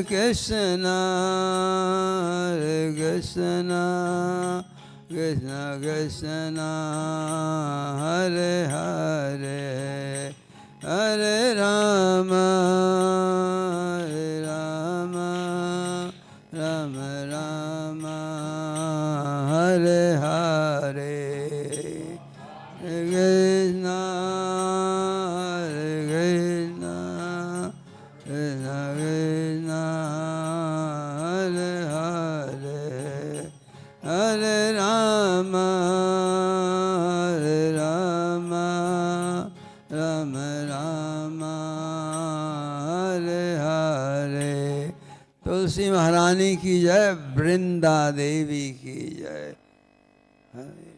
Krishna, Hare Krishna, Krishna Krishna, Hare Hare, Hare Rama, Hare Rama, Rama Rama, Hare Hare, Hare Krishna, Hare Krishna, Krishna Krishna, Hare Hare, Hare Rama, Hare Rama, Rama Rama, Hare Hare. तुलसी महारानी की जय, वृंदा देवी की जय. हरे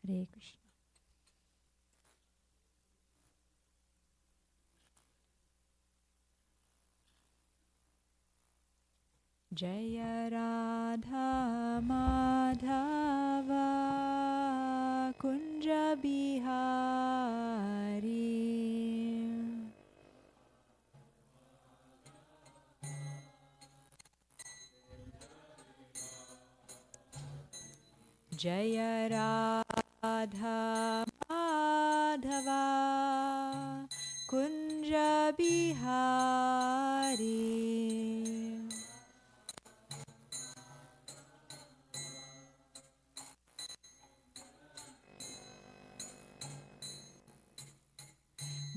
Krishna. Jaya Radha Madhava Kunja Bihari Jaya Radha Madhava Kunja Bihari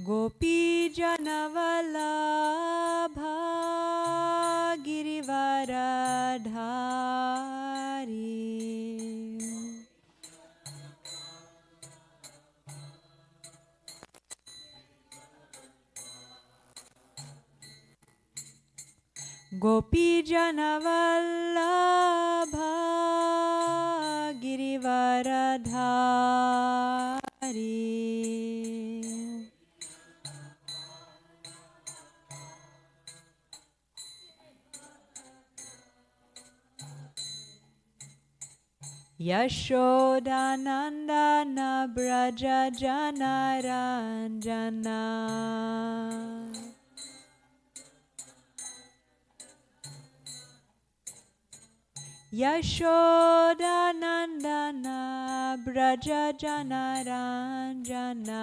Gopi Janavalabha Girivaradhari Gopi Janavallabha Girivaradhari Yashodanandana Braja Janaranjana Yashodanandana Braja Janaranjana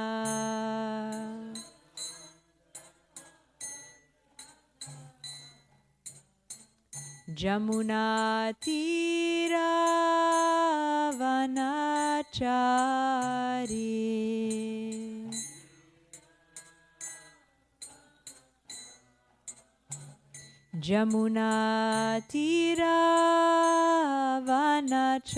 Jamuna Tira Vanachari Jamuna Tira Vanachari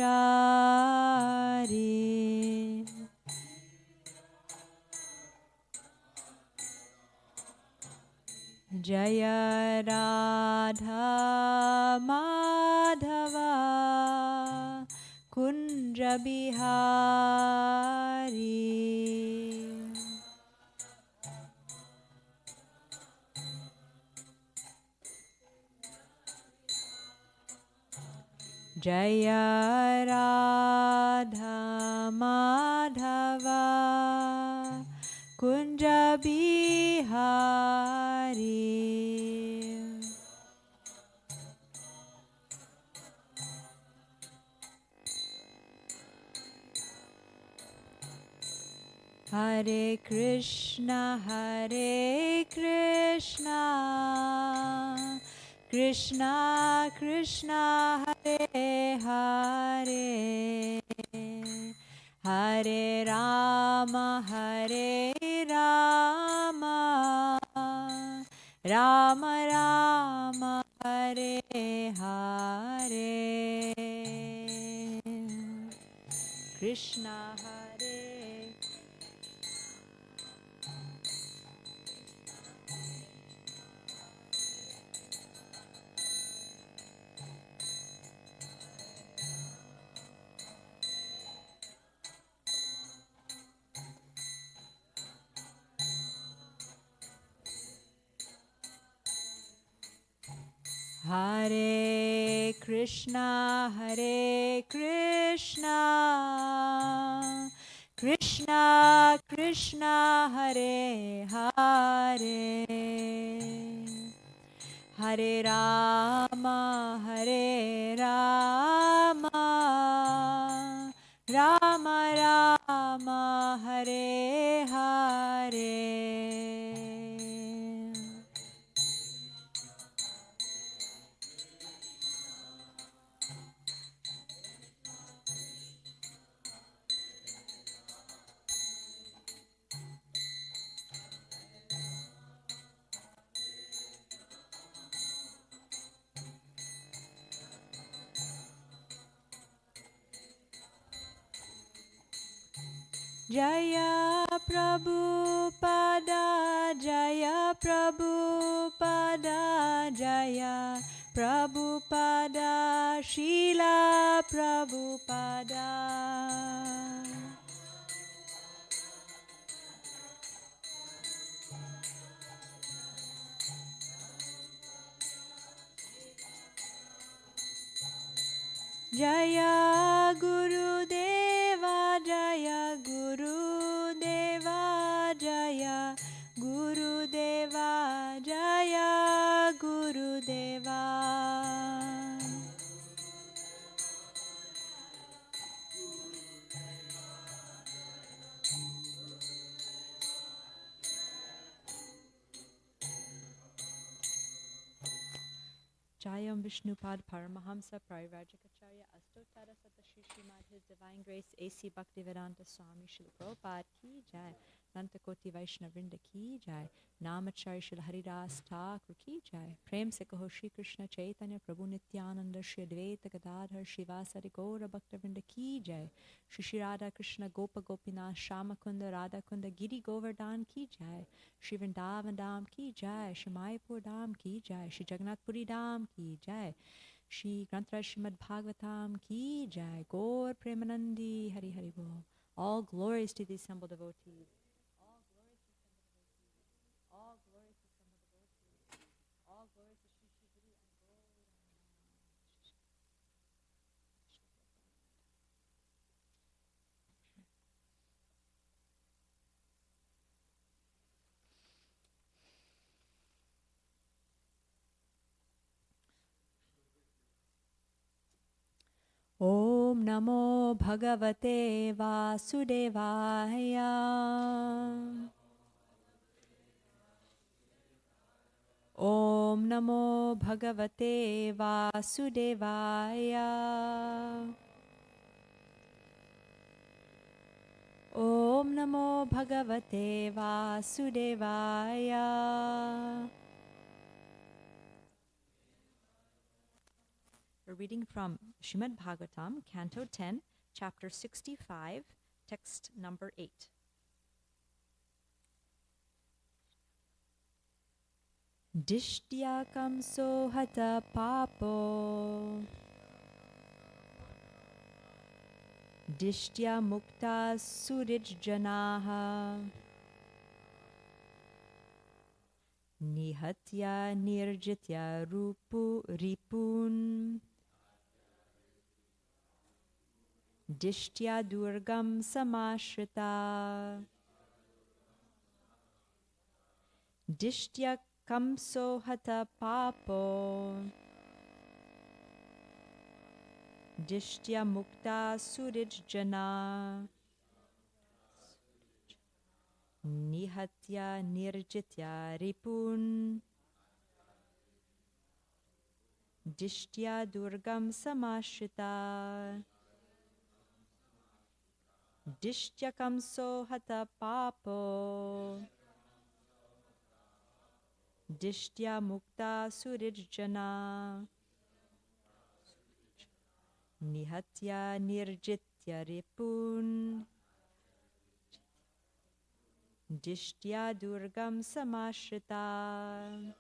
Jaya Radha Madhava Kunja Bihari Jaya Radha Madhava Kunja Bihari Hare Krishna Krishna Krishna Hare Hare Hare Rama Rama Rama Hare Hare Krishna Hare Hare Krishna Krishna Krishna Hare Hare Hare Rama Rama Rama Hare Hare Jaya Prabhupada Jaya Prabhupada Jaya Prabhupada Srila Prabhupada Jaya Guru Deva Jaya Guru Deva Jaya Guru Deva Jaya Guru Deva Jayam Vishnupad Paramahamsa Parivajikacharya Astottara Satashi Srimad His Divine Grace A.C. Bhaktivedanta Swami Srila Prabhupada Ki Jai. Nantakoti Vaishnavrinda ki jai. Namacharya Shri Haridas Thakur ki jai. Prem se kaho Shri Krishna Chaitanya Prabhu Nityananda Shri Advaita Gadadhar Shivasari Gaura Bhaktavrinda ki jai. Shri Shri Radha Krishna Gopa Gopinath Shama Kunda Radha Kunda Giri Govardhan ki jai. Shri Vrindavan Dham ki jai. Shri Mayapur Dham ki jai. Shri Jagannath Puri Dham ki jai. Shri Granthra Srimad Bhagavatam ki jai. Gaur Premanandi Hari Hari Bol. All glories to the assembled devotees. All glories to assembled devotees. All glories to assembled devotees. All glories to Shri Shri Guru and Gaur. Om Namo Bhagavate Vasudevaya. Om Namo Bhagavate Vasudevaya. Om Namo Bhagavate Vasudevaya. We're reading from Srimad Bhagavatam, Canto 10, Chapter 65, text number 8. Dishtyakam sohata papo Dishtya mukta surijjanaha Nihatya nirjitya rupu ripun Dishtya durgam samashrita Dishtya kamso hata papo Dishtya mukta surijjana Nihatya nirjitya ripun Dishtya durgam samashrita Dishtya kamso hata papo Dishtya mukta surijjana Nihatya nirjitya ripun Dishtya durgam samashrita.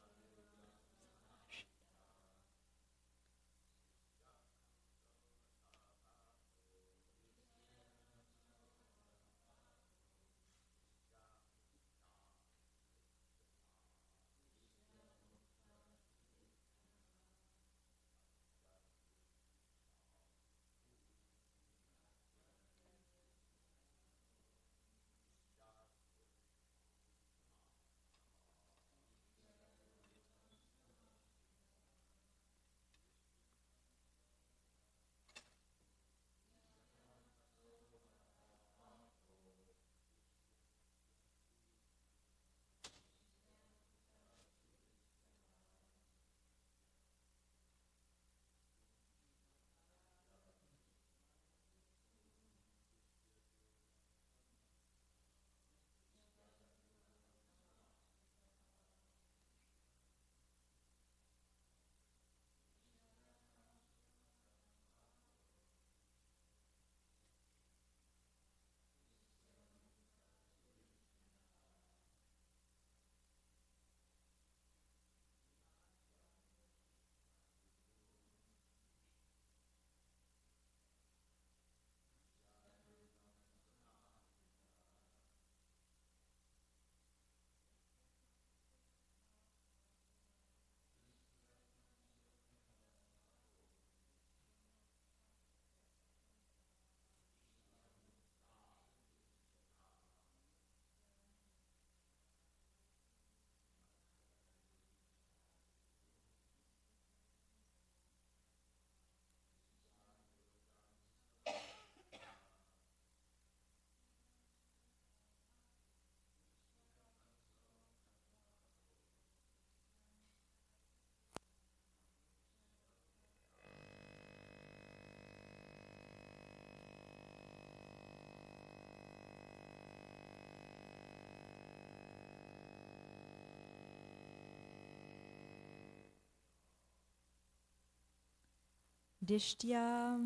Dishtya,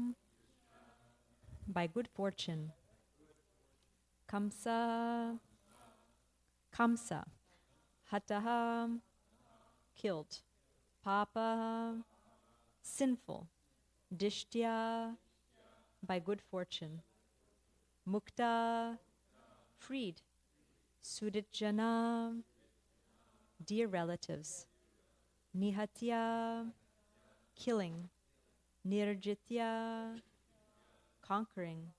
by good fortune. Kamsa, hataha, killed. Papa, sinful. Dishtya, by good fortune. Mukta, freed. Suditjana, dear relatives. Nihatya, killing. Nirjitya, conquering.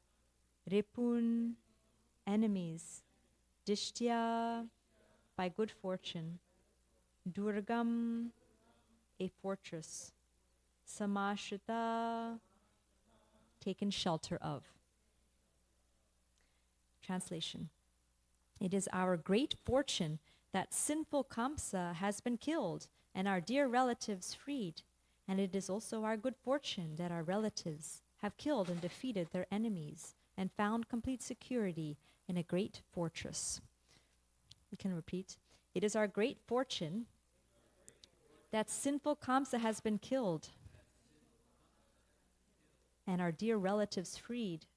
Ripun, enemies. Dishtya, by good fortune. Durgam, a fortress. Samashita, taken shelter of. Translation. It is our great fortune that sinful Kamsa has been killed and our dear relatives freed. And it is also our good fortune that our relatives have killed and defeated their enemies and found complete security in a great fortress. We can repeat. It is our great fortune that sinful Kamsa has been killed and our dear relatives freed.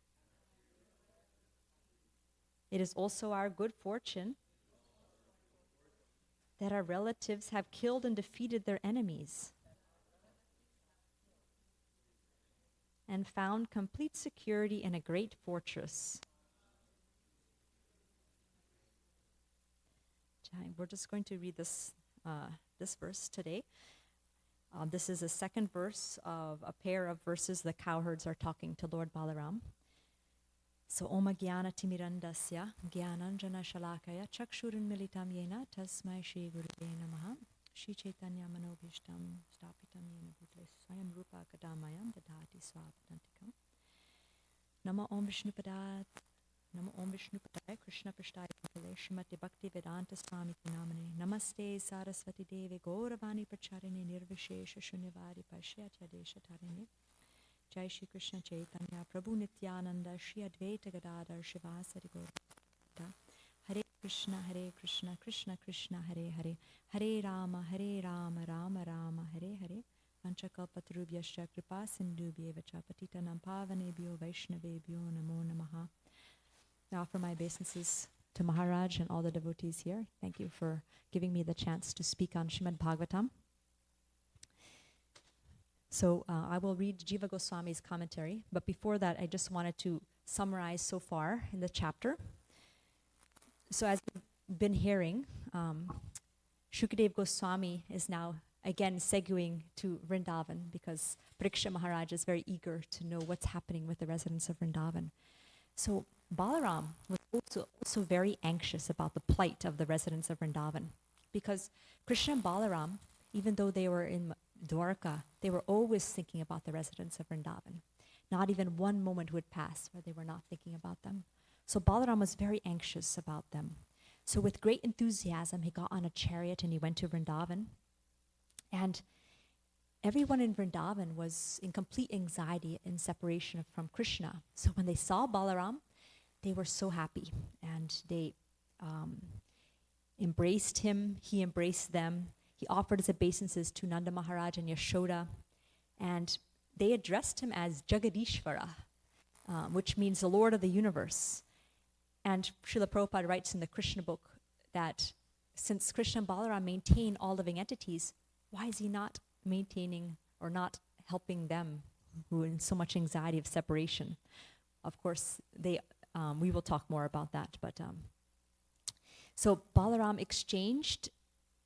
It is also our good fortune that our relatives have killed and defeated their enemies and found complete security in a great fortress. We're just going to read this verse today. This is the second verse of a pair of verses the cowherds are talking to Lord Balaram. So Oma Gyana Timirandasya Gyananjana Shalakaya Chakshurin Militam Yena Tasmai Shri Guruve Namaha Shri Chaitanya Manobhishtam Stapitam Yena Bhutle Swayam Rupa Kadamayam Dadhati Swapadantikam Nama Om Vishnupadat Nama Om Vishnupadaya Krishna Prashtaya Bhakale Srimati Bhakti Vedanta Swami Namane Namaste Saraswati Devi Gauravani Pracharini Nirvishesha Shunyavadi Pashyatya Desha Tarini Jai Shri Krishna Chaitanya Prabhu Nityananda Shri Advaita Gadadhar Shivasari Gaura Hare Krishna Krishna Krishna Hare Hare Hare Rama Rama Rama Hare Hare Vanchakalpatarubhyascha Kripa Sindhubhyeva cha Patitanam Pavanebhyo Vaishnavebhyo Namo Namaha. I offer my obeisances to Maharaj and all the devotees here. Thank you for giving me the chance to speak on Srimad Bhagavatam. So I will read Jiva Goswami's commentary, but before that I just wanted to summarize so far in the chapter. So as we've been hearing, Shukadev Goswami is now again segueing to Vrindavan because Pariksha Maharaj is very eager to know what's happening with the residents of Vrindavan. So Balaram was also very anxious about the plight of the residents of Vrindavan because Krishna and Balaram, even though they were in Dwarka, they were always thinking about the residents of Vrindavan. Not even one moment would pass where they were not thinking about them. So Balaram was very anxious about them. So with great enthusiasm, he got on a chariot and he went to Vrindavan. And everyone in Vrindavan was in complete anxiety in separation from Krishna. So when they saw Balaram, they were so happy and they embraced him, he embraced them. He offered his obeisances to Nanda Maharaj and Yashoda, and they addressed him as Jagadishvara, which means the Lord of the universe. And Srila Prabhupada writes in the Krishna book that since Krishna and Balaram maintain all living entities, why is he not maintaining or not helping them who are in so much anxiety of separation? Of course, we will talk more about that. But so Balaram exchanged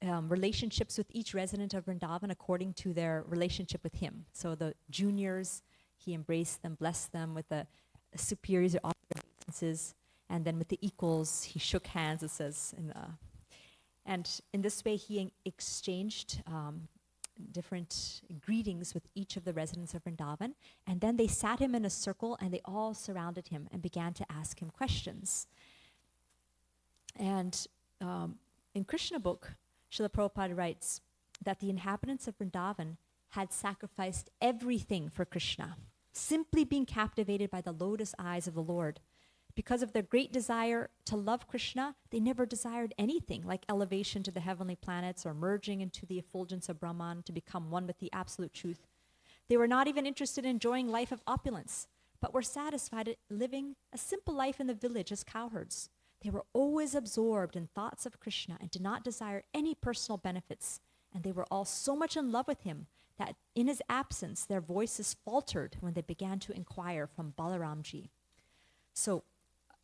relationships with each resident of Vrindavan according to their relationship with him. So the juniors, he embraced them, blessed them. With the superiors, he offered obeisances. And then with the equals, he shook hands, it says. And in this way, he exchanged different greetings with each of the residents of Vrindavan. And then they sat him in a circle and they all surrounded him and began to ask him questions. And in Krishna book, Srila Prabhupada writes that the inhabitants of Vrindavan had sacrificed everything for Krishna, simply being captivated by the lotus eyes of the Lord. Because of their great desire to love Krishna, they never desired anything like elevation to the heavenly planets or merging into the effulgence of Brahman to become one with the absolute truth. They were not even interested in enjoying life of opulence, but were satisfied at living a simple life in the village as cowherds. They were always absorbed in thoughts of Krishna and did not desire any personal benefits. And they were all so much in love with him that in his absence, their voices faltered when they began to inquire from Balaramji. So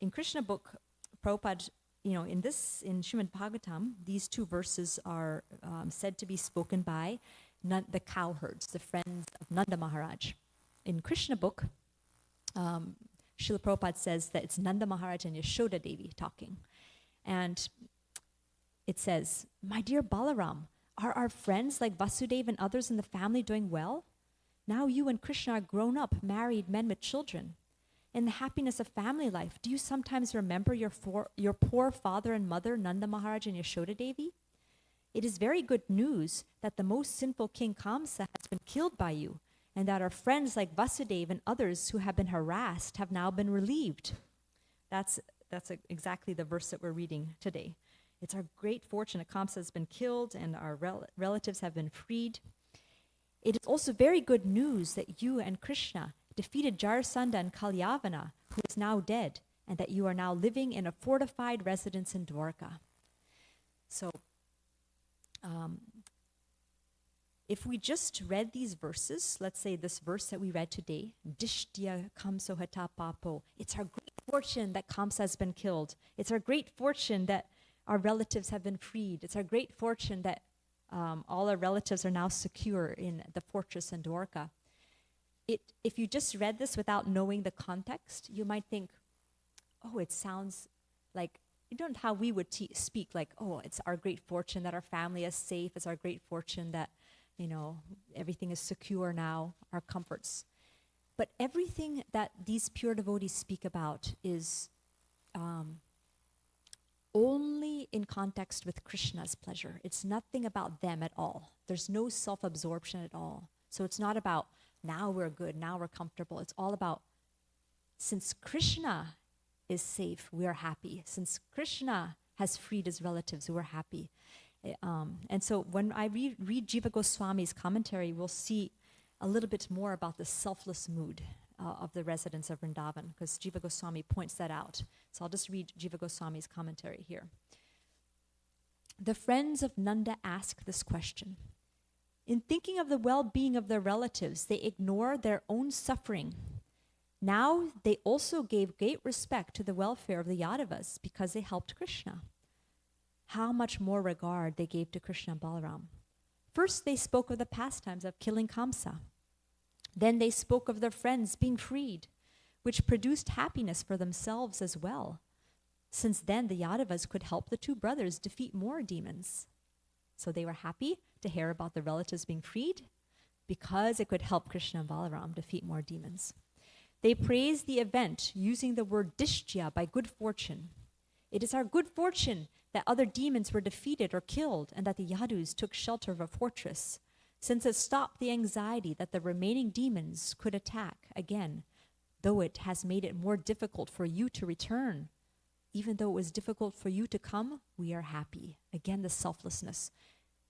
in Krishna book, Prabhupada, in Srimad Bhagavatam, these two verses are said to be spoken by the cowherds, the friends of Nanda Maharaj. In Krishna book, Srila Prabhupada says that it's Nanda Maharaj and Yashoda Devi talking. And it says, "My dear Balaram, are our friends like Vasudeva and others in the family doing well? Now you and Krishna are grown up, married men with children. In the happiness of family life, do you sometimes remember your poor father and mother, Nanda Maharaj and Yashoda Devi? It is very good news that the most sinful king Kamsa has been killed by you, and that our friends like Vasudeva and others who have been harassed have now been relieved." That's exactly the verse that we're reading today. It's our great fortune that Kamsa has been killed and our relatives have been freed. It is also very good news that you and Krishna defeated Jarasandha and Kalyavana, who is now dead, and that you are now living in a fortified residence in Dwarka. So, if we just read these verses, let's say this verse that we read today, Dishtya Kamso Hata Papo, it's our great fortune that Kamsa has been killed. It's our great fortune that our relatives have been freed. It's our great fortune that all our relatives are now secure in the fortress in Dwarka. If you just read this without knowing the context, you might think, oh, it sounds like, how we would speak, like, oh, it's our great fortune that our family is safe. It's our great fortune that, everything is secure now, our comforts. But everything that these pure devotees speak about is only in context with Krishna's pleasure. It's nothing about them at all. There's no self-absorption at all. So it's not about, now we're good, now we're comfortable. It's all about, since Krishna is safe, we are happy. Since Krishna has freed his relatives, we're happy. And so when I read Jiva Goswami's commentary, we'll see a little bit more about the selfless mood of the residents of Vrindavan, because Jiva Goswami points that out. So I'll just read Jiva Goswami's commentary here. The friends of Nanda ask this question. In thinking of the well-being of their relatives, they ignore their own suffering. Now they also gave great respect to the welfare of the Yadavas because they helped Krishna. How much more regard they gave to Krishna and Balaram. First they spoke of the pastimes of killing Kamsa. Then they spoke of their friends being freed, which produced happiness for themselves as well, since then the Yadavas could help the two brothers defeat more demons. So they were happy to hear about the relatives being freed because it could help Krishna and Balaram defeat more demons. They praised the event using the word dishtya, by good fortune. It is our good fortune that other demons were defeated or killed and that the Yadus took shelter of a fortress, since it stopped the anxiety that the remaining demons could attack again, though it has made it more difficult for you to return. Even though it was difficult for you to come, we are happy. Again, the selflessness.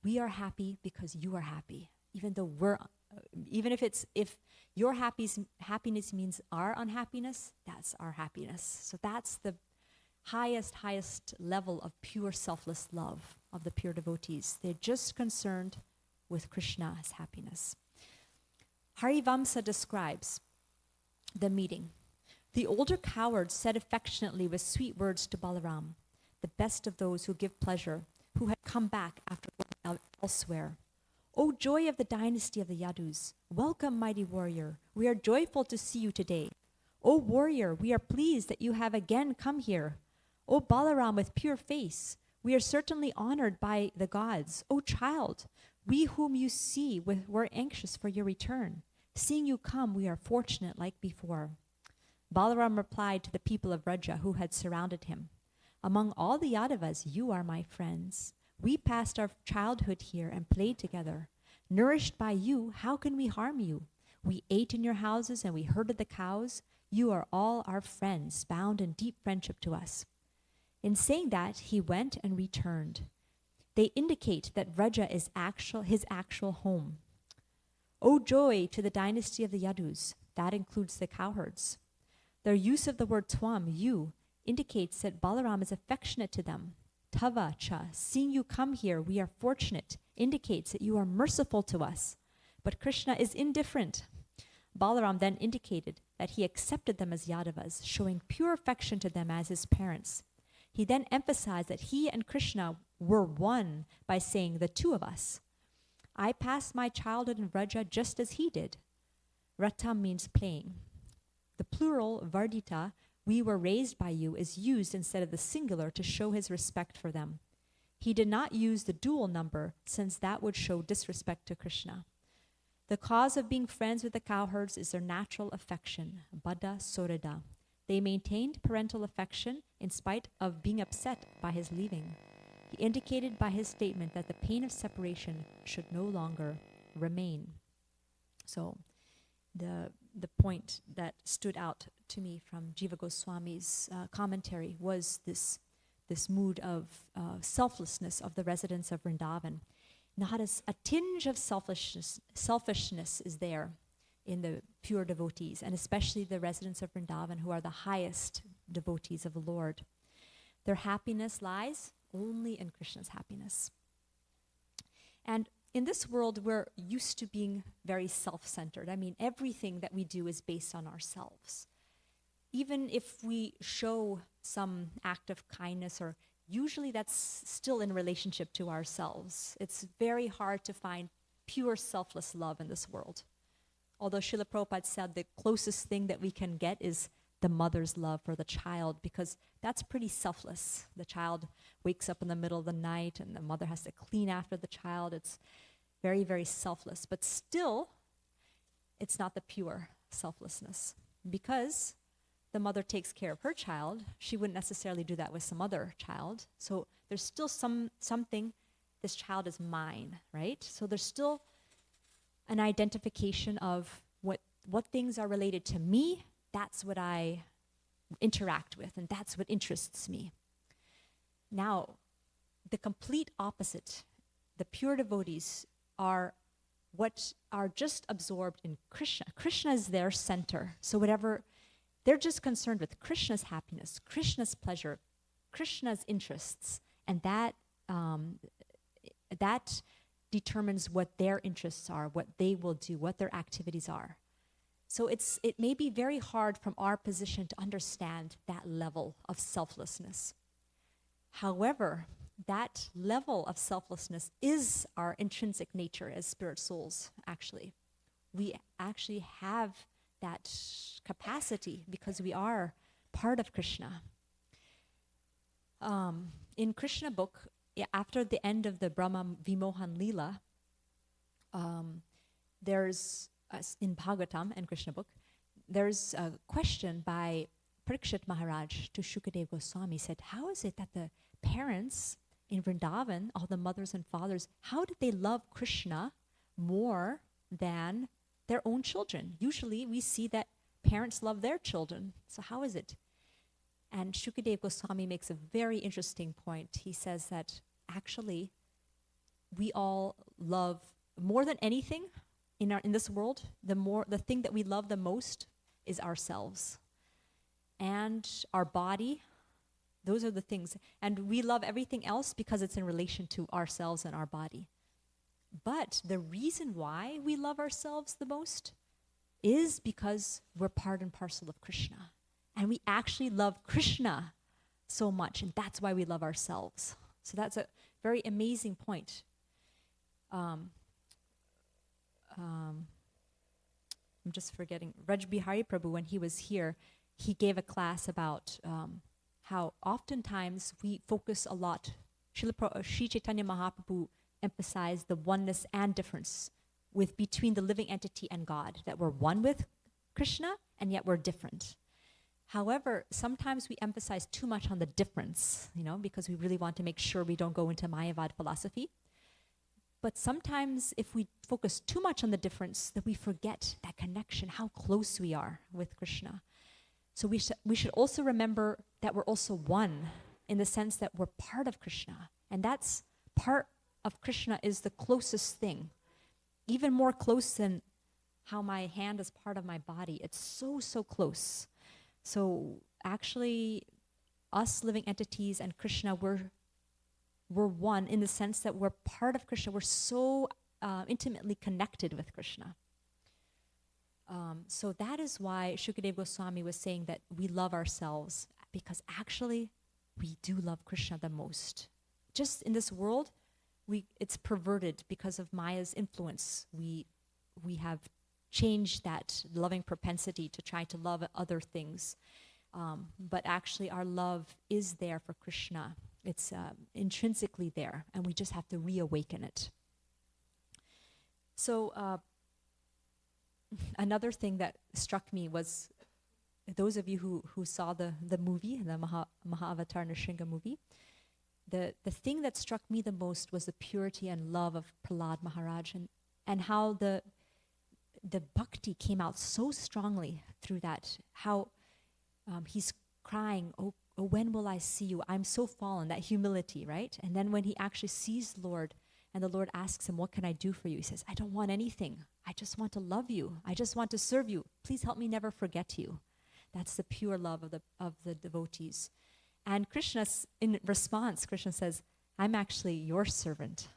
We are happy because you are happy. Even if your happiness means our unhappiness, that's our happiness. So that's the highest level of pure selfless love of the pure devotees. They're just concerned with Krishna's happiness. Harivamsa describes the meeting. The older coward said affectionately with sweet words to Balaram, the best of those who give pleasure, who had come back after going elsewhere. O joy of the dynasty of the Yadus, welcome, mighty warrior. We are joyful to see you today. O warrior, we are pleased that you have again come here. O Balaram with pure face, we are certainly honored by the gods. O child, we whom you see were anxious for your return. Seeing you come, we are fortunate like before. Balaram replied to the people of Vraja who had surrounded him, among all the Yadavas, you are my friends. We passed our childhood here and played together. Nourished by you, how can we harm you? We ate in your houses and we herded the cows. You are all our friends, bound in deep friendship to us. In saying that, he went and returned. They indicate that Vraja is his actual home. O joy to the dynasty of the Yadus, that includes the cowherds. Their use of the word twam, you, indicates that Balaram is affectionate to them. Tava cha, seeing you come here, we are fortunate, indicates that you are merciful to us. But Krishna is indifferent. Balaram then indicated that he accepted them as Yadavas, showing pure affection to them as his parents. He then emphasized that he and Krishna were one by saying, the two of us. I passed my childhood in Vraja just as he did. Rata means playing. The plural, Vardita, we were raised by you, is used instead of the singular to show his respect for them. He did not use the dual number since that would show disrespect to Krishna. The cause of being friends with the cowherds is their natural affection, Bada Sorada. They maintained parental affection in spite of being upset by his leaving. He indicated by his statement that the pain of separation should no longer remain. So the point that stood out to me from Jiva Goswami's commentary was this mood of selflessness of the residents of Vrindavan. Not as a tinge of selfishness is there in the pure devotees, and especially the residents of Vrindavan, who are the highest devotees of the Lord. Their happiness lies only in Krishna's happiness. And in this world, we're used to being very self-centered. I mean, everything that we do is based on ourselves. Even if we show some act of kindness, or usually that's still in relationship to ourselves. It's very hard to find pure selfless love in this world. Although Srila Prabhupada said the closest thing that we can get is the mother's love for the child, because that's pretty selfless. The child wakes up in the middle of the night and the mother has to clean after the child. It's very, very selfless. But still, it's not the pure selflessness, because the mother takes care of her child. She wouldn't necessarily do that with some other child. So there's still something, this child is mine, right? So there's still an identification of what things are related to me. That's what I interact with, and that's what interests me. Now, the complete opposite, the pure devotees are what are just absorbed in Krishna. Krishna is their center. So whatever, they're just concerned with Krishna's happiness, Krishna's pleasure, Krishna's interests, and that determines what their interests are, what they will do, what their activities are. So it may be very hard from our position to understand that level of selflessness. However, that level of selflessness is our intrinsic nature as spirit souls, actually. We actually have that capacity because we are part of Krishna. In Krishna book, after the end of the Brahma Vimohan Leela, there's, in Bhagavatam and Krishna book, there's a question by Parikshit Maharaj to Shukadev Goswami. Said, how is it that the parents in Vrindavan, all the mothers and fathers, how did they love Krishna more than their own children? Usually we see that parents love their children. So how is it? And Shukadev Goswami makes a very interesting point. He says that actually we all love, more than anything in this world, the thing that we love the most is ourselves and our body. Those are the things. And we love everything else because it's in relation to ourselves and our body. But the reason why we love ourselves the most is because we're part and parcel of Krishna. And we actually love Krishna so much, and that's why we love ourselves. So that's a very amazing point. I'm just forgetting. Raj Bihari Prabhu, when he was here, he gave a class about how oftentimes we focus a lot. Sri Chaitanya Mahaprabhu emphasized the oneness and difference between the living entity and God, that we're one with Krishna and yet we're different. However, sometimes we emphasize too much on the difference, because we really want to make sure we don't go into Mayavad philosophy. But sometimes if we focus too much on the difference, that we forget that connection, how close we are with Krishna. So we should also remember that we're also one in the sense that we're part of Krishna. And that's part of Krishna is the closest thing, even more close than how my hand is part of my body. It's so, so close. So actually, us living entities and Krishna, we're one in the sense that we're part of Krishna. We're so intimately connected with Krishna. So that is why Shukadeva Goswami was saying that we love ourselves, because actually we do love Krishna the most. Just in this world, it's perverted because of Maya's influence. We have changed that loving propensity to try to love other things. But actually our love is there for Krishna. It's intrinsically there, and we just have to reawaken it. So another thing that struck me was, those of you who saw the movie, the Mahavatar Nrsimha movie, the thing that struck me the most was the purity and love of Prahlad Maharaj, and how the bhakti came out so strongly through that. How he's crying, oh, when will I see you? I'm so fallen, that humility, right? And then when he actually sees Lord, and the Lord asks him, what can I do for you? He says, I don't want anything. I just want to love you. I just want to serve you. Please help me never forget you. That's the pure love of the devotees. And Krishna, in response, Krishna says, I'm actually your servant.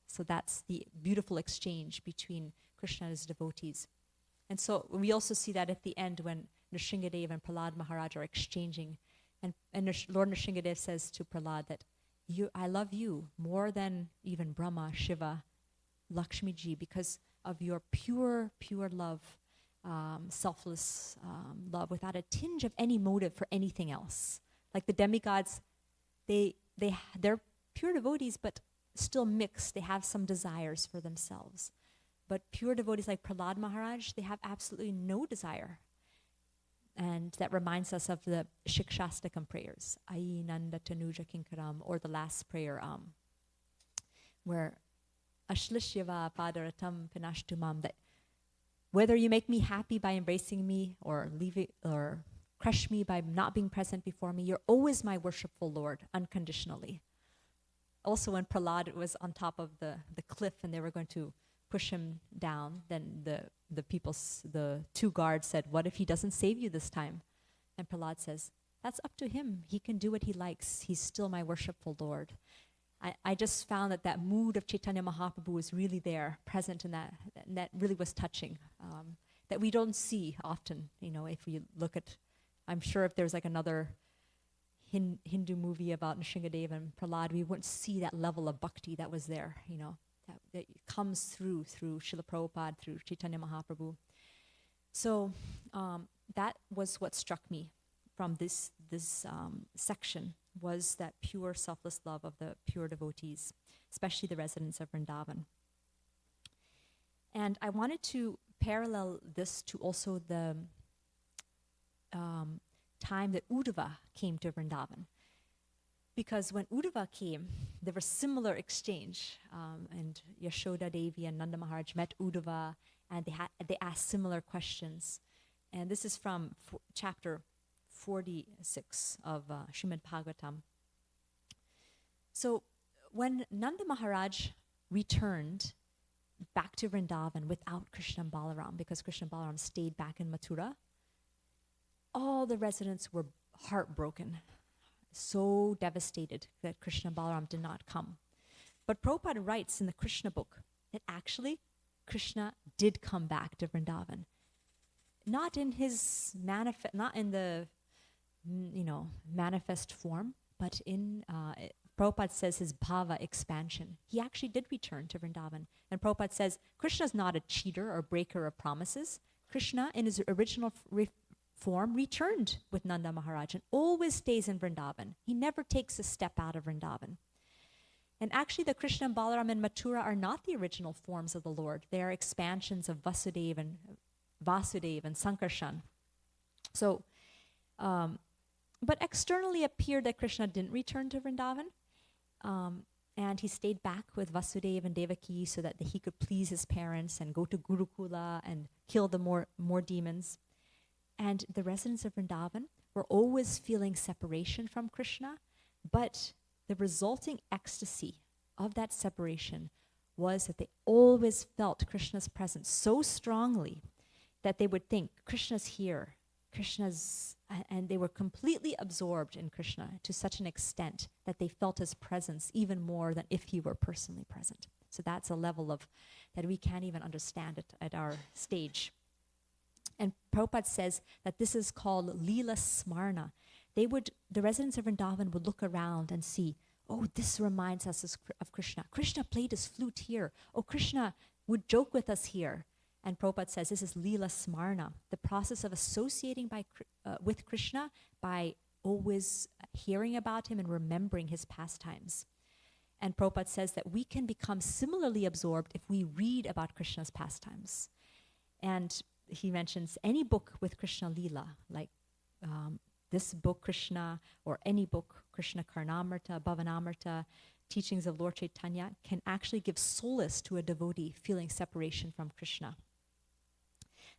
So that's the beautiful exchange between Krishna and his devotees. And so we also see that at the end when Nrsimhadev and Prahlad Maharaj are exchanging. And Lord Nrsimhadev says to Prahlad that, I love you more than even Brahma, Shiva, Lakshmi Ji, because of your pure, pure love, selfless love, without a tinge of any motive for anything else. Like the demigods, they're pure devotees, but still mixed. They have some desires for themselves. But pure devotees like Prahlad Maharaj, they have absolutely no desire. And that reminds us of the Shikshastakam prayers, Ai Nanda Tanuja Kinkaram, or the last prayer, where Ashlishyava Padaratam Pinashtumam, that whether you make me happy by embracing me or leave it, or crush me by not being present before me, you're always my worshipful Lord, unconditionally. Also, when Prahlad was on top of the cliff and they were going to push him down, then the two guards said, what if he doesn't save you this time? And Prahlad says, that's up to him. He can do what he likes. He's still my worshipful Lord. I just found that mood of Chaitanya Mahaprabhu was really there, present in that, and that really was touching, that we don't see often. If we look at, I'm sure if there's like another Hindu movie about Nrsimhadev and Prahlad, we wouldn't see that level of bhakti that was there, that comes through Srila Prabhupada, through Chaitanya Mahaprabhu. So that was what struck me from this section, was that pure selfless love of the pure devotees, especially the residents of Vrindavan. And I wanted to parallel this to also the time that Uddhava came to Vrindavan. Because when Uddhava came, there was similar exchange, and Yashoda Devi and Nanda Maharaj met Uddhava, and they asked similar questions. And this is from chapter 46 of Srimad Bhagavatam. So when Nanda Maharaj returned back to Vrindavan without Krishna and Balaram, because Krishna and Balaram stayed back in Mathura, all the residents were heartbroken, so devastated that Krishna and Balaram did not come. But Prabhupada writes in the Krishna book that actually Krishna did come back to Vrindavan. Not in his not in the manifest form, but in Prabhupada says his bhava expansion. He actually did return to Vrindavan. And Prabhupada says Krishna's not a cheater or breaker of promises. Krishna, in his original form, returned with Nanda Maharaj and always stays in Vrindavan. He never takes a step out of Vrindavan. And actually, the Krishna and Balaram and Mathura are not the original forms of the Lord. They are expansions of Vasudeva and Sankarshan. So, but externally appeared that Krishna didn't return to Vrindavan, and he stayed back with Vasudeva and Devaki so that he could please his parents and go to Gurukula and kill the more demons. And the residents of Vrindavan were always feeling separation from Krishna, but the resulting ecstasy of that separation was that they always felt Krishna's presence so strongly that they would think, Krishna's here, and they were completely absorbed in Krishna to such an extent that they felt his presence even more than if he were personally present. So that's a level of that we can't even understand it at our stage. And Prabhupada says that this is called Leela Smarna. The residents of Vrindavan would look around and see, oh, this reminds us of Krishna. Krishna played his flute here. Oh, Krishna would joke with us here. And Prabhupada says this is Leela Smarna, the process of associating with Krishna by always hearing about him and remembering his pastimes. And Prabhupada says that we can become similarly absorbed if we read about Krishna's pastimes. And he mentions any book with Krishna Leela, like this book Krishna, or any book, Krishna Karnamrita, Bhavanamrita, teachings of Lord Chaitanya, can actually give solace to a devotee feeling separation from Krishna.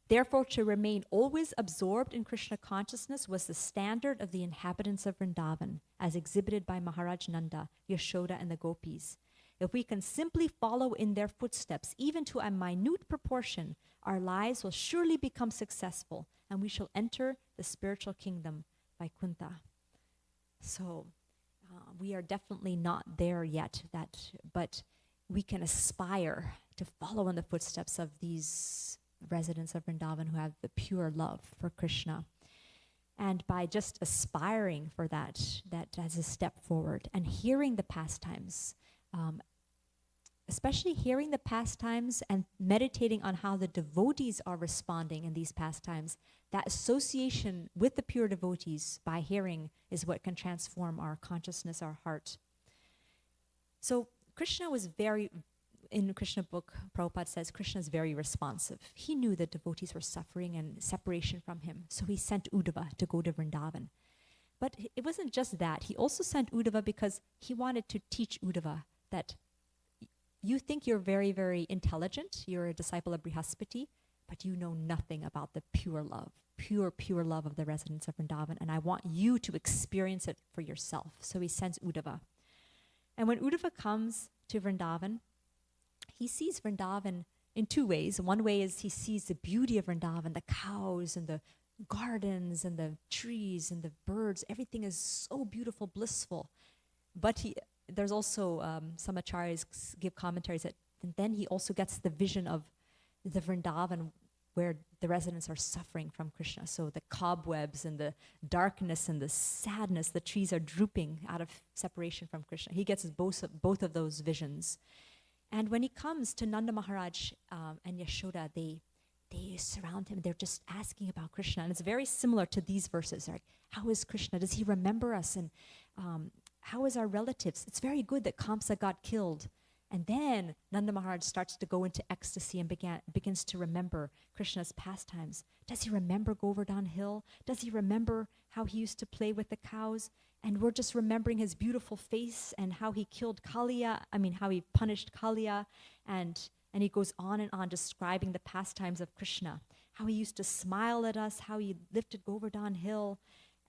Therefore, to remain always absorbed in Krishna consciousness was the standard of the inhabitants of Vrindavan, as exhibited by Maharaj Nanda, Yashoda, and the gopis. If we can simply follow in their footsteps, even to a minute proportion, our lives will surely become successful, and we shall enter the spiritual kingdom, Vaikuntha. So, we are definitely not there yet, but we can aspire to follow in the footsteps of these residents of Vrindavan who have the pure love for Krishna. And by just aspiring for that as a step forward and hearing the pastimes, especially hearing the pastimes and meditating on how the devotees are responding in these pastimes, that association with the pure devotees by hearing is what can transform our consciousness, our heart. So Krishna was in the Krishna book, Prabhupada says Krishna is very responsive. He knew that devotees were suffering and separation from him, so he sent Uddhava to go to Vrindavan. But it wasn't just that. He also sent Uddhava because he wanted to teach Uddhava that you think you're very, very intelligent, you're a disciple of Brihaspati, but you know nothing about the pure love, pure love of the residents of Vrindavan, and I want you to experience it for yourself. So he sends Uddhava. And when Uddhava comes to Vrindavan, he sees Vrindavan in two ways. One way is he sees the beauty of Vrindavan, the cows and the gardens and the trees and the birds. Everything is so beautiful, blissful. But there's also some acharyas give commentaries that and then he also gets the vision of the Vrindavan where the residents are suffering from Krishna. So the cobwebs and the darkness and the sadness, the trees are drooping out of separation from Krishna. He gets both of those visions. And when he comes to Nanda Maharaj and Yashoda, they surround him. They're just asking about Krishna. And it's very similar to these verses. Right? How is Krishna? Does he remember us? And how is our relatives? It's very good that Kamsa got killed. And then Nanda Maharaj starts to go into ecstasy and begins to remember Krishna's pastimes. Does he remember Govardhan Hill? Does he remember how he used to play with the cows? And we're just remembering his beautiful face and how he killed Kaliya, how he punished Kaliya. And he goes on and on describing the pastimes of Krishna, how he used to smile at us, how he lifted Govardhan Hill.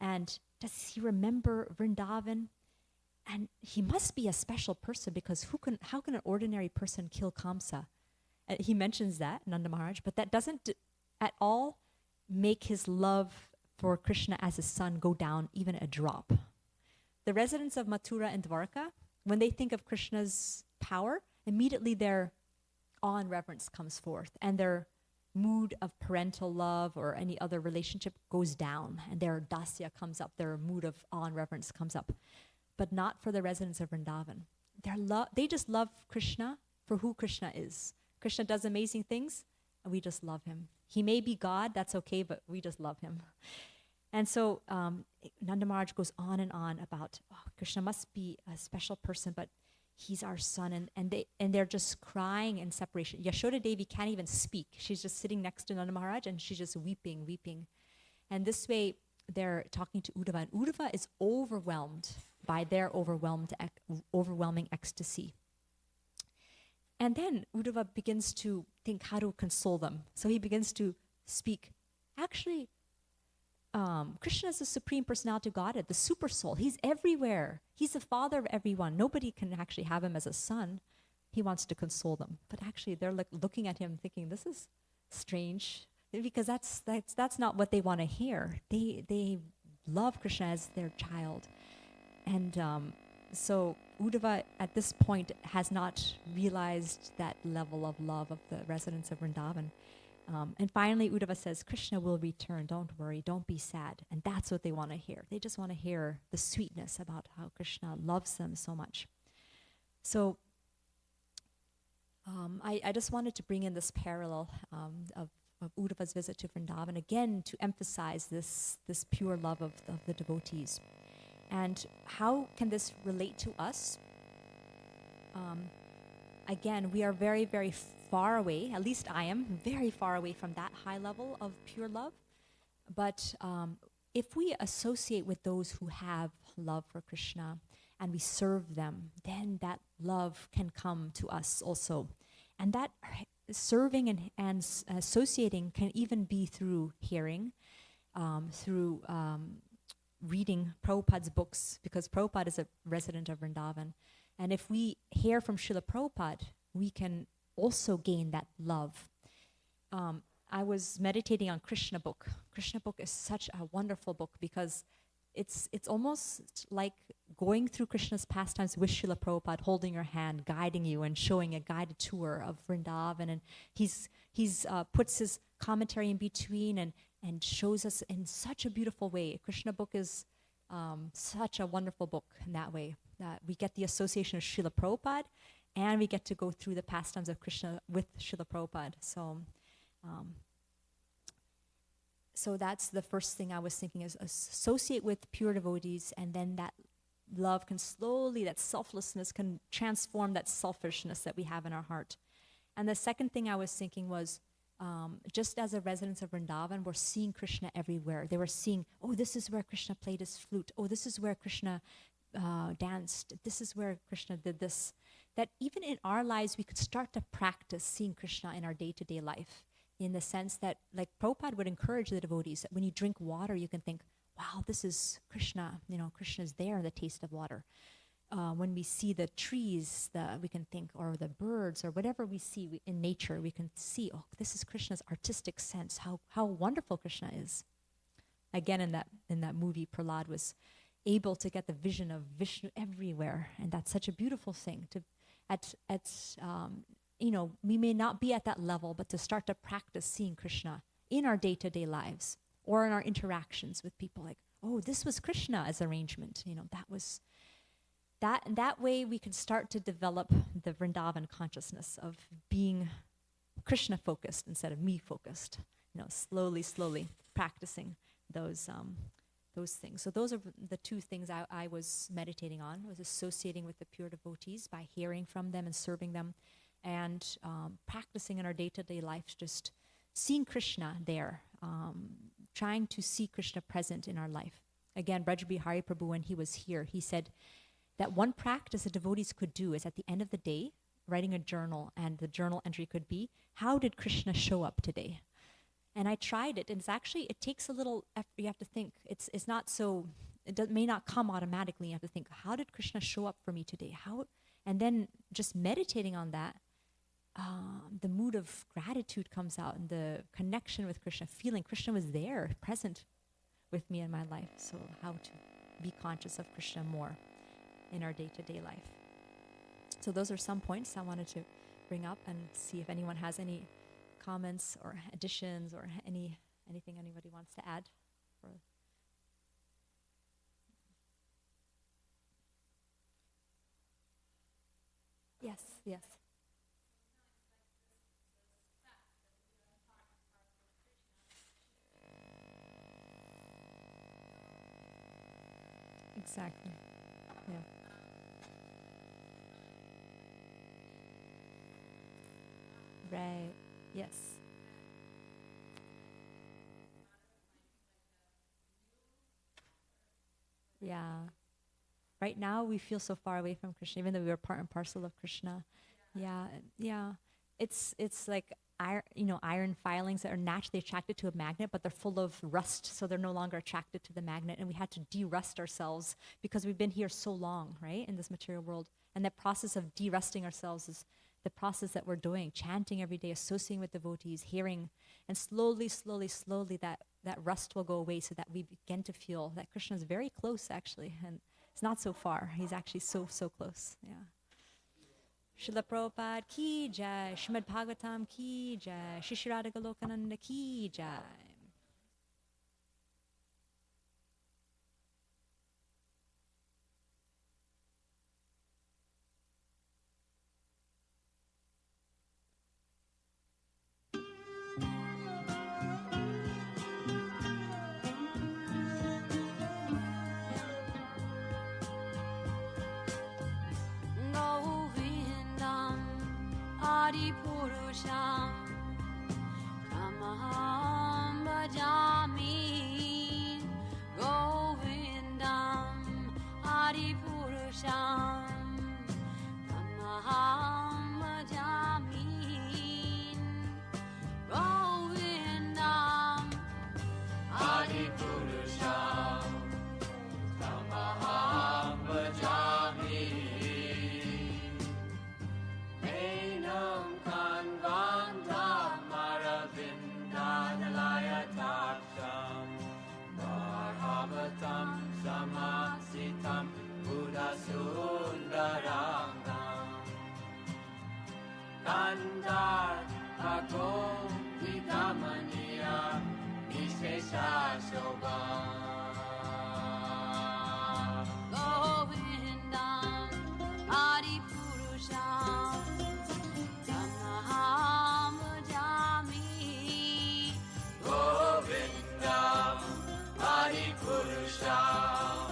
And does he remember Vrindavan? And he must be a special person because how can an ordinary person kill Kamsa? He mentions that, Nanda Maharaj, but that doesn't at all make his love for Krishna as his son go down even a drop. The residents of Mathura and Dwarka, when they think of Krishna's power, immediately their awe and reverence comes forth, and their mood of parental love or any other relationship goes down, and their dasya comes up, their mood of awe and reverence comes up. But not for the residents of Vrindavan. They just love Krishna for who Krishna is. Krishna does amazing things, and we just love him. He may be God, that's okay, but we just love him. And so Nanda Maharaj goes on and on about Krishna must be a special person, but he's our son, and they're just crying in separation. Yashoda Devi can't even speak. She's just sitting next to Nanda Maharaj, and she's just weeping. And this way, they're talking to Uddhava, and Uddhava is overwhelmed by their overwhelming ecstasy. And then Uddhava begins to think how to console them. So he begins to speak. Actually, Krishna is the Supreme Personality of Godhead, the Super Soul. He's everywhere. He's the father of everyone. Nobody can actually have him as a son. He wants to console them. But actually, they're looking at him thinking, this is strange. because that's not what they want to hear. They love Krishna as their child, and so Uddhava at this point has not realized that level of love of the residents of Vrindavan. And finally, Uddhava says, Krishna will return. Don't worry. Don't be sad. And that's what they want to hear. They just want to hear the sweetness about how Krishna loves them so much. So I just wanted to bring in this parallel of Uddhava's visit to Vrindavan again to emphasize this pure love of the devotees. And how can this relate to us? Again, we are very, very far away, at least I am, very far away from that high level of pure love. But if we associate with those who have love for Krishna and we serve them, then that love can come to us also. And that serving and associating can even be through hearing, through reading Prabhupada's books, because Prabhupada is a resident of Vrindavan. And if we hear from Srila Prabhupada, we can also gain that love. I was meditating on Krishna book. Krishna book is such a wonderful book because it's almost like going through Krishna's pastimes with Srila Prabhupada, holding your hand, guiding you and showing a guided tour of Vrindavan. And he's puts his commentary in between and shows us in such a beautiful way. Krishna book is such a wonderful book in that way, that we get the association of Srila Prabhupada and we get to go through the pastimes of Krishna with Srila Prabhupada. So that's the first thing I was thinking, is associate with pure devotees, and then that love can slowly, that selflessness can transform that selfishness that we have in our heart. And the second thing I was thinking was, just as a residents of Vrindavan, we're seeing Krishna everywhere. They were seeing, oh, this is where Krishna played his flute. Oh, this is where Krishna danced. This is where Krishna did this. That even in our lives, we could start to practice seeing Krishna in our day-to-day life, in the sense that, like Prabhupada would encourage the devotees, that when you drink water, you can think, wow, this is Krishna. You know, Krishna's there in the taste of water. When we see the trees, we can think, or the birds, or whatever we see in nature, we can see, oh, this is Krishna's artistic sense, how wonderful Krishna is. Again, in that movie, Prahlad was able to get the vision of Vishnu everywhere, and that's such a beautiful thing. We may not be at that level, but to start to practice seeing Krishna in our day-to-day lives, or in our interactions with people, like, oh, this was Krishna's arrangement. That was that way we can start to develop the Vrindavan consciousness of being Krishna-focused instead of me-focused. Slowly practicing those things. So those are the two things I was meditating on, was associating with the pure devotees by hearing from them and serving them, and practicing in our day-to-day life, just seeing Krishna there, trying to see Krishna present in our life. Again, Braj Bihari Prabhu, when he was here, he said that one practice the devotees could do is, at the end of the day, writing a journal, and the journal entry could be, how did Krishna show up today? And I tried it, and it takes a little effort. You have to think. It's not so, may not come automatically. You have to think, how did Krishna show up for me today? And then just meditating on that, the mood of gratitude comes out, and the connection with Krishna, feeling Krishna was there, present with me in my life. So how to be conscious of Krishna more in our day-to-day life. So those are some points I wanted to bring up, and see if anyone has any comments or additions, or anything anybody wants to add. Yes. Exactly. Yeah. Right. Yes. Yeah. Right now we feel so far away from Krishna, even though we are part and parcel of Krishna. Yeah. It's like iron filings that are naturally attracted to a magnet, but they're full of rust, so they're no longer attracted to the magnet. And we had to de-rust ourselves because we've been here so long, right, in this material world. And that process of de-rusting ourselves is the process that we're doing, chanting every day, associating with devotees, hearing, and slowly, slowly, slowly that rust will go away so that we begin to feel that Krishna is very close actually, and it's not so far. He's actually so, so close. Yeah. Srila Prabhupada ki jai, Srimad Bhagavatam ki jai, Shri Shri Radhika Lokananda ki jai. Adipurusham Tamaham Bhajami Govindam Adipurusham Tamaham Bhajami Govindam Adipurusham Tamaham Bhajami Samasitam Buddha Sundarangam Kandar Agom Vidamaniya Nishesha Shobham Govindam Adipurusham Tamaham Bhajami Govindam Adipurusham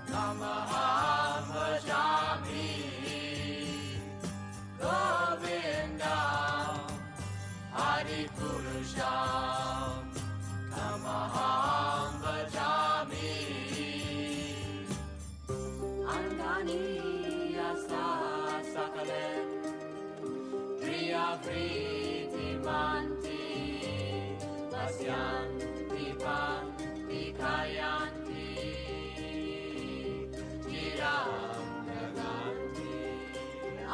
Tamaham Bhajami Govindam Adipurusham Tamaham Bhajami Angani Asa Sakalen Priya Priti Manti Vasyanti Panti Kayanti Tiram Naganti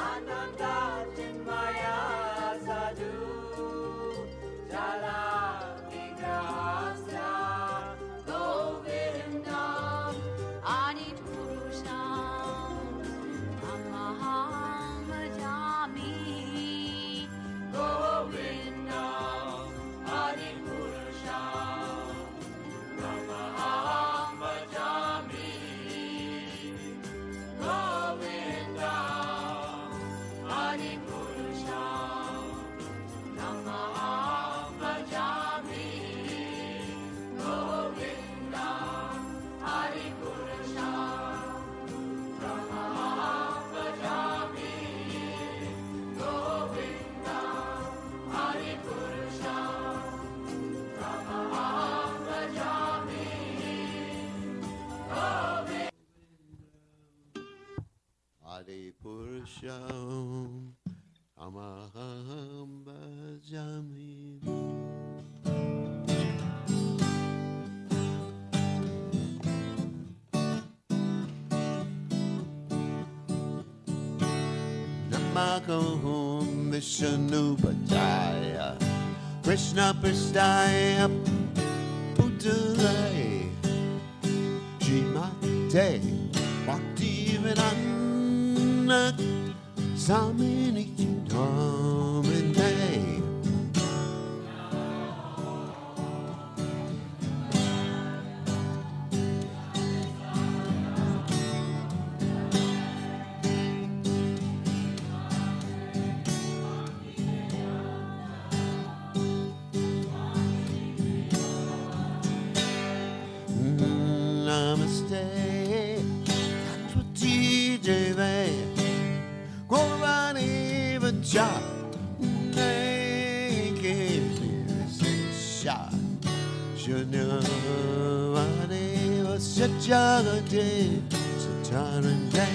Ananda Chinmaya Sadhu Jala Vigrahasya Govindam Adipurusham Tamaham Bhajami Govindam Adipurusham Tamaham Bhajami Govindam Adipurusham Tamaham Bhajami Govindam Adipurusham Tamaham Bhajami Govindam Adipurusham Tamaham Bhajami Adipurusham Tamaham Bhajami. Namakum Vishnu Bhajaya Krishna Prasthaya Putale Shrimate Bhaktivedanta Swamini Namine Namaste Saraswati Deve Gaurani Vacha Neke Sesha Shunyavani Vasachagate Satarande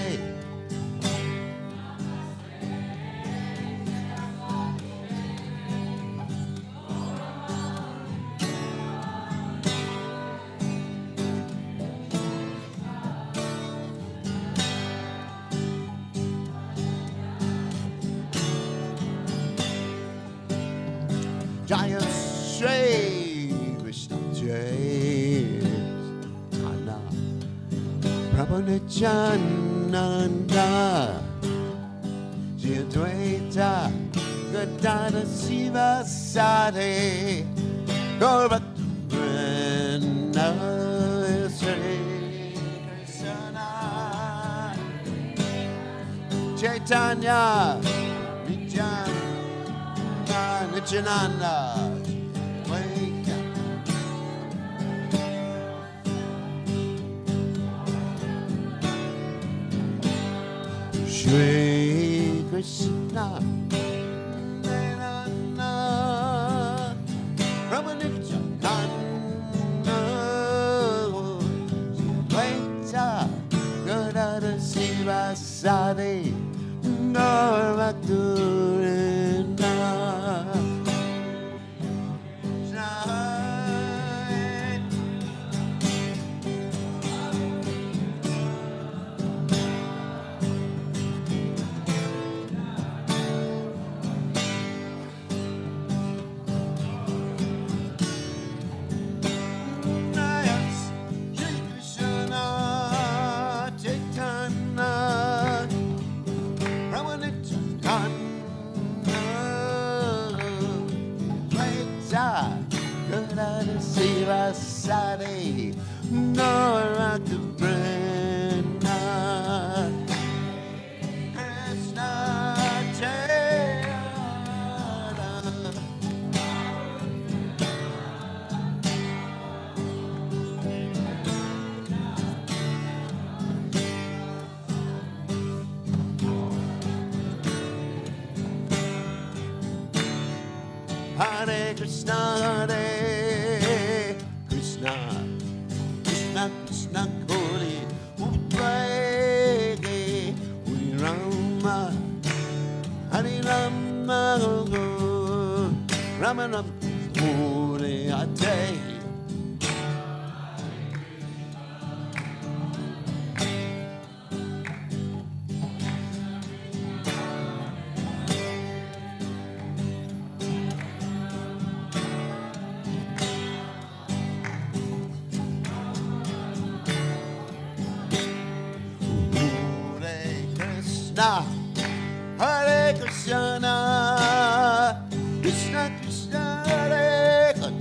Jaya Shri Krishna Jai Radha Prabhu Nityananda Jai Advaita Gadada Shiva Sade Gaurakrishna Shri Krishna Chaitanya Nityananda Wake up Shri Krishna Nityananda Brahma Nityananda Wake up Gadada Shiva Sade Gaurakrishna Sade, no right to Brenda, Krishna Jaya. Hare Krishna, Hare Krishna, Krishna Krishna Hare Hare, Hare Rama, Hare Rama, Rama Rama, Hare Hare. Hare Krishna, Krishna Krishna, Hare Hare,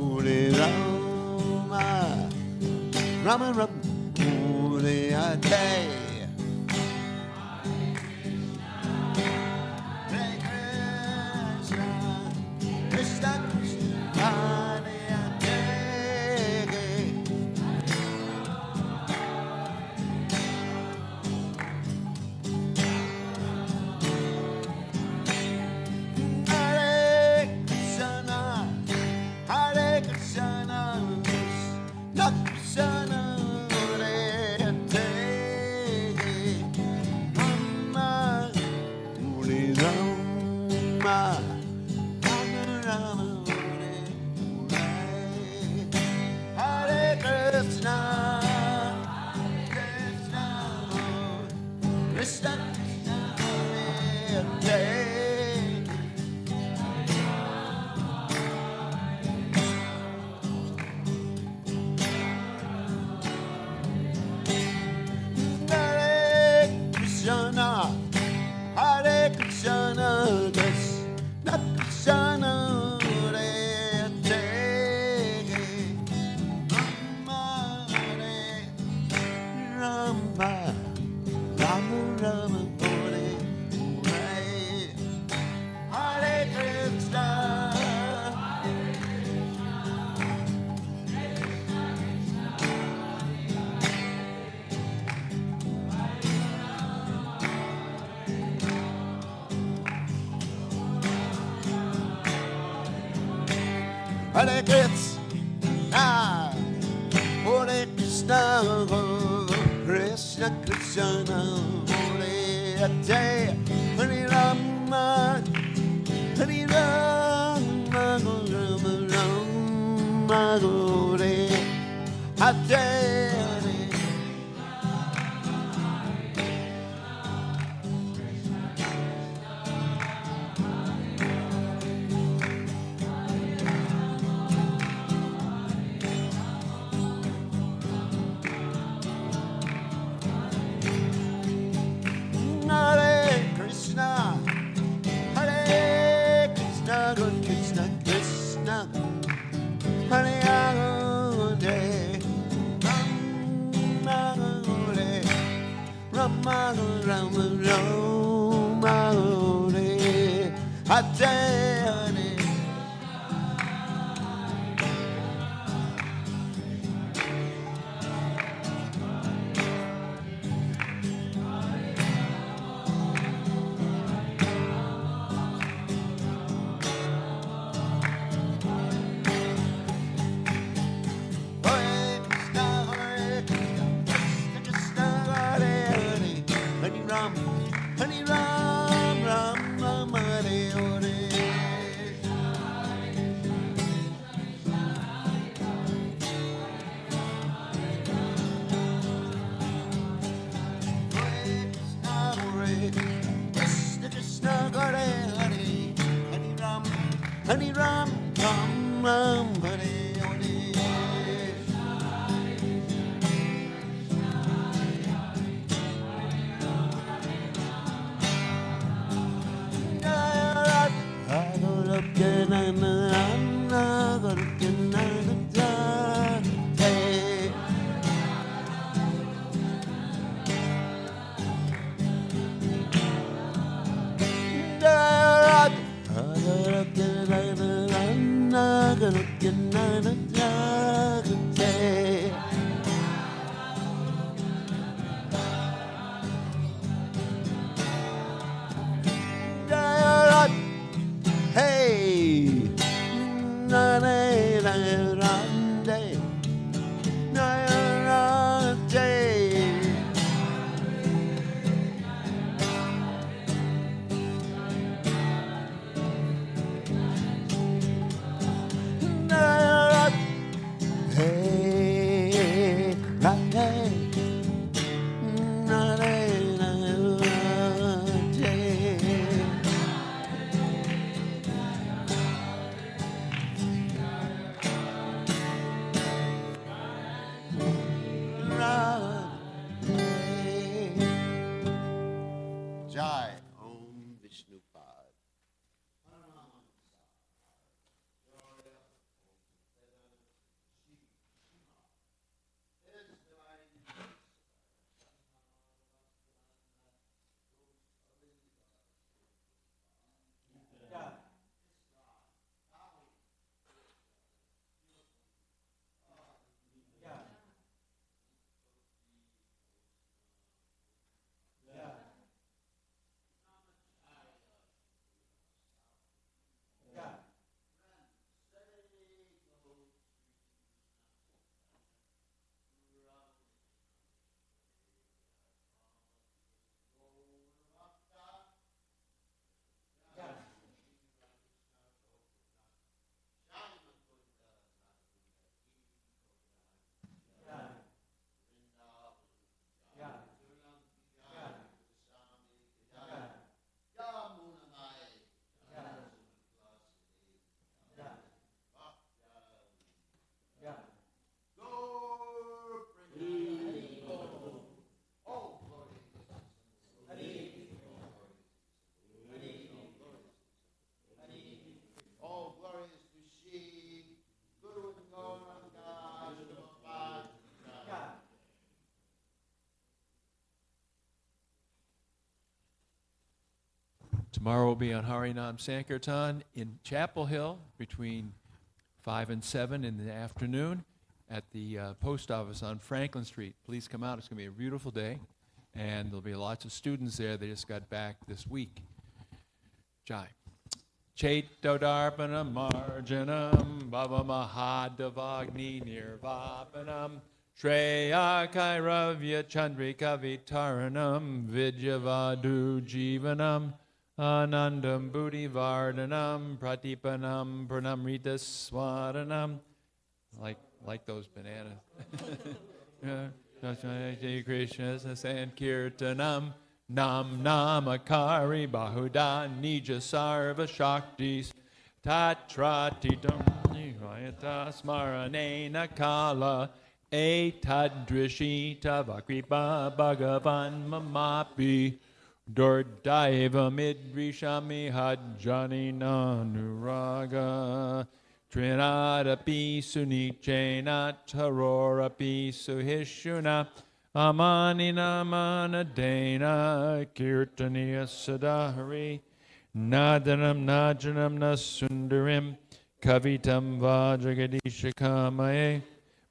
Hare Rama, Rama Rama, Hare Hare. Krishna Krishna, Hare Hare Krishna, Hare Krishna, Krishna Krishna, Hare Hare, Hare Rama, Hare Rama, Rama Rama, Hare Hare. Honey ram, ram, ram, hare, hare. Honey ram, ram, ram, hare, hare. Hey, na na na na na na hey, na na na Jai Om Vishnu Pad. All glories to She, Guru and Gauranga, Srila Tomorrow we'll be on Harinam Sankirtan in Chapel Hill between 5 and 7 in the afternoon at the post office on Franklin Street. Please come out. It's going to be a beautiful day, and there'll be lots of students there. They just got back this week. Jai. Chaitodarpanam marjanam bhava mahadavagni nirvapanam Shreya Kairavya Chandrika Vitaranam Vidyavadu Jivanam Anandam Buddhi Vardhanam Pratipanam Pranamrita Swadanam. Like those bananas. Jai Krishna Sankirtanam Nam Namakari Bahuda Nija Sarva Shaktis Tatratitam Nivayata Smaranena Kala Etadrishita Vakripa Bhagavan Mamapi Dordaiva Midrishami Hajjani Nanuraga Trinadapi Sunichena Tarorapi Suhishuna Amani namana dena kirtaniya sadahari nadanam najanam nasundarim kavitam vajragadisha kamaye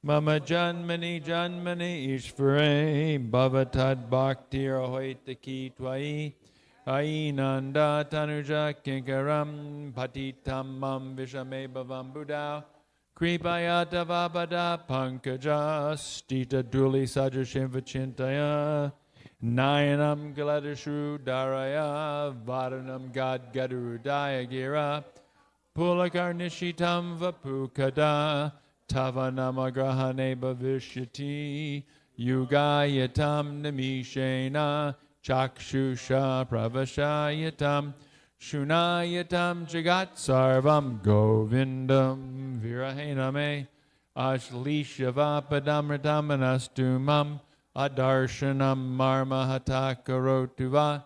mama janmani janmani ishvare bhavatad bhaktir ahoitaki tvai ainanda tanuja kinkaram patitam mam vishame bhavam buddha Kripayata vabada pankaja stita duli sajashim vachintaya nayanam galadashu daraya varanam gad gadurudaya gira pulakarnishitam vapukada tavanamagrahane bhavishyati yugayatam namishena chakshusha pravashayatam Shunayatam Jagat Sarvam Govindam Virahename Ashlishyavapadamritam Anastumam Adarshanam Marmahatakarottuva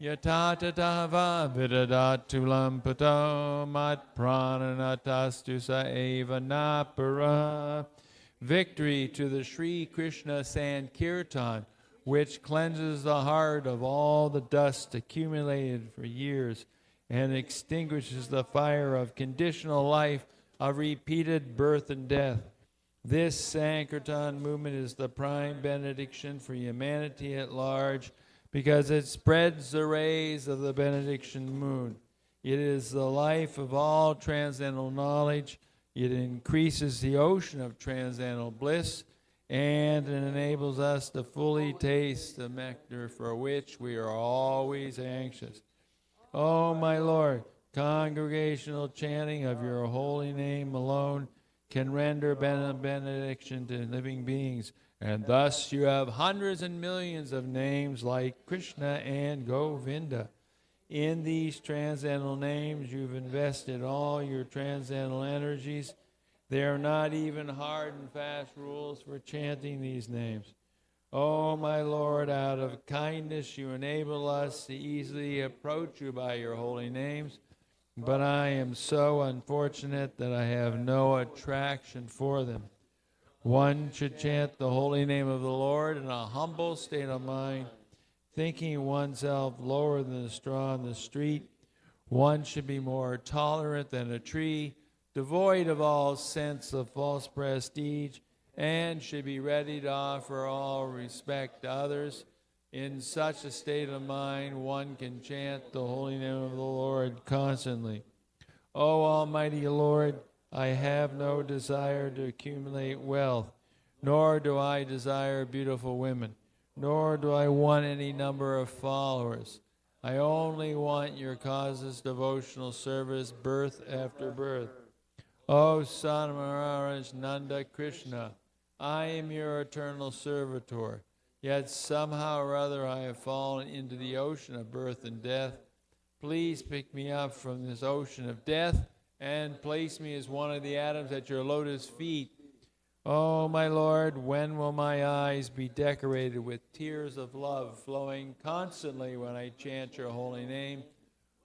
Yatatatava Vidadatulam Pato Mat Prananatastu Sa Eva Napara. Victory to the Sri Krishna Sankirtan, which cleanses the heart of all the dust accumulated for years and extinguishes the fire of conditional life, of repeated birth and death. This Sankirtan movement is the prime benediction for humanity at large because it spreads the rays of the benediction moon. It is the life of all transcendental knowledge. It increases the ocean of transcendental bliss, and it enables us to fully taste the nectar for which we are always anxious. Oh, my Lord, congregational chanting of your holy name alone can render benediction to living beings, and thus you have hundreds and millions of names like Krishna and Govinda. In these transcendental names, you've invested all your transcendental energies. There are not even hard and fast rules for chanting these names. Oh, my Lord, out of kindness you enable us to easily approach you by your holy names, but I am so unfortunate that I have no attraction for them. One should chant the holy name of the Lord in a humble state of mind, thinking oneself lower than the straw in the street. One should be more tolerant than a tree, devoid of all sense of false prestige, and should be ready to offer all respect to others. In such a state of mind, one can chant the holy name of the Lord constantly. O Almighty Lord, I have no desire to accumulate wealth, nor do I desire beautiful women, nor do I want any number of followers. I only want your causeless devotional service, birth after birth. O Son of Maharaj Nanda Krishna, I am your eternal servitor, yet somehow or other I have fallen into the ocean of birth and death. Please pick me up from this ocean of death and place me as one of the atoms at your lotus feet. Oh, my Lord, when will my eyes be decorated with tears of love flowing constantly when I chant your holy name?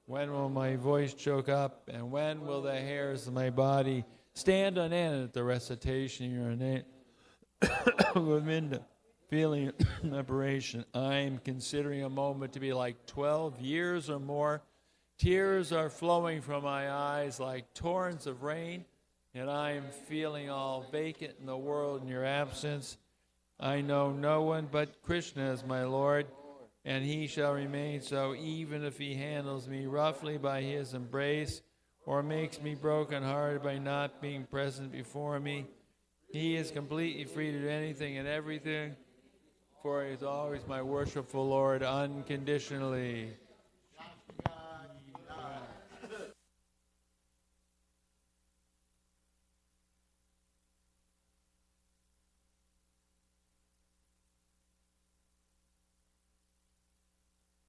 When will my voice choke up, and when will the hairs of my body stand on end at the recitation of your name? Govinda, feeling liberation. I am considering a moment to be like 12 years or more. Tears are flowing from my eyes like torrents of rain, and I am feeling all vacant in the world in your absence. I know no one but Krishna as my Lord, and he shall remain so even if he handles me roughly by his embrace or makes me broken-hearted by not being present before me. He is completely free to do anything and everything, for he is always my worshipful Lord unconditionally.